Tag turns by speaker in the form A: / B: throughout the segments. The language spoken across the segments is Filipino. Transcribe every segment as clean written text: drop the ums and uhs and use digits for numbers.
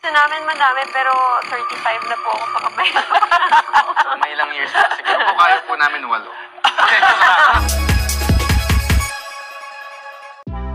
A: Gusto namin madami pero 35 na po ako pakabay.
B: May ilang years na. Siguro po kaya po namin 8.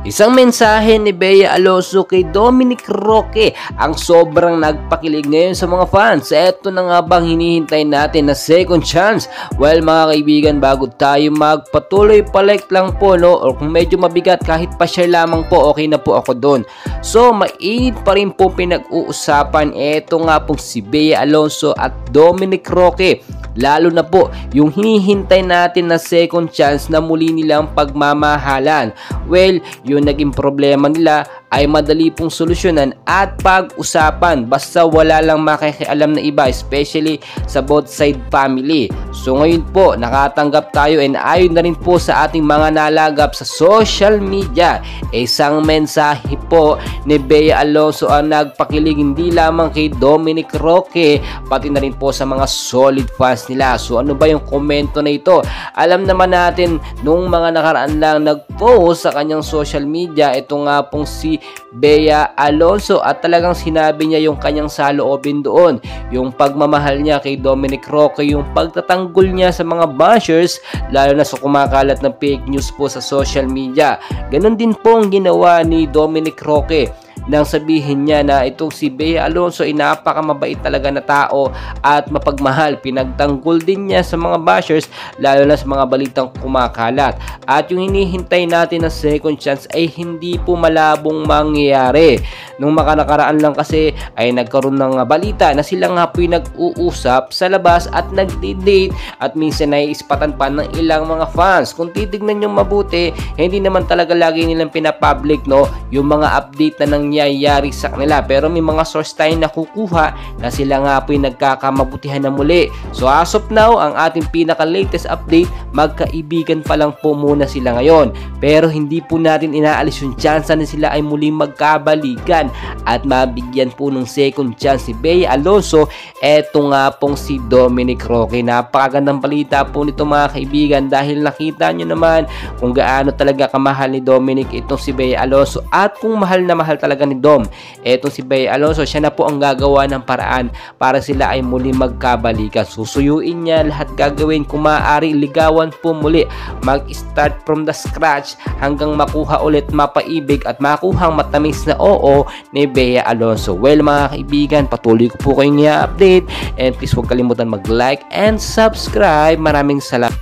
C: Isang mensahe ni Bea Alonzo kay Dominic Roque ang sobrang nagpakilig ngayon sa mga fans. Eto na nga bang hinihintay natin na second chance? Well mga kaibigan, bago tayo magpatuloy, palike lang po no, or kung medyo mabigat kahit pa share lamang po, okay na po ako doon. So mainit pa rin po pinag-uusapan eto nga pong si Bea Alonzo at Dominic Roque. Lalo na po yung hinihintay natin na second chance na muli nilang pagmamahalan. Well, yung naging problema nila ay madali pong solusyonan at pag-usapan basta wala lang makikialam na iba, especially sa both side family. So ngayon po nakatanggap tayo and ayon na rin po sa ating mga nalagap sa social media, isang mensahe po ni Bea Alonzo ang nagpakilig hindi lamang kay Dominic Roque pati na rin po sa mga solid fans nila. So ano ba yung komento na ito? Alam naman natin nung mga nakaraan lang nag-post sa kanyang social media ito nga pong si Bea Alonzo at talagang sinabi niya yung kanyang saloobin doon, yung pagmamahal niya kay Dominic Roque, yung pagtatanggol niya sa mga bashers lalo na sa kumakalat ng fake news po sa social media. Ganon din po ang ginawa ni Dominic Roque nang sabihin niya na itong si Bea Alonzo ay napakamabait talaga na tao at mapagmahal. Pinagtanggol din niya sa mga bashers lalo na sa mga balitang kumakalat. At yung hinihintay natin na second chance ay hindi po malabong mangyayari. Nung makanakaraan lang kasi ay nagkaroon ng balita na sila nga po yung nag-uusap sa labas at nag-date at minsan ay ispatan pa ng ilang mga fans. Kung titignan nyo mabuti, hindi naman talaga lagi nilang pinapublic no, yung mga update na nangyayari sa kanila, pero may mga source tayo nakukuha na sila nga po yung nagkakamabutihan na muli. So as of now, ang ating pinaka-latest update, magkaibigan pa lang po muna sila ngayon, pero hindi po natin inaalis yung chance na sila ay muling magkabalikan at mabigyan po ng second chance si Bea Alonzo. Eto nga pong si Dominic Roque. Napakagandang balita po nito mga kaibigan dahil nakita nyo naman kung gaano talaga kamahal ni Dominic itong si Bea Alonzo at kung mahal na mahal talaga ni Dom etong si Bea Alonzo, siya na po ang gagawa ng paraan para sila ay muli magkabalikan. Susuyuin niya lahat gagawin, kung maaari ligawan po muli, mag-start from the scratch hanggang makuha ulit mapaibig at makuhang matamis na oo ni Bea Alonzo. Well mga kaibigan, patuloy ko po kayong i-update and please huwag kalimutan mag-like and subscribe. Maraming salamat.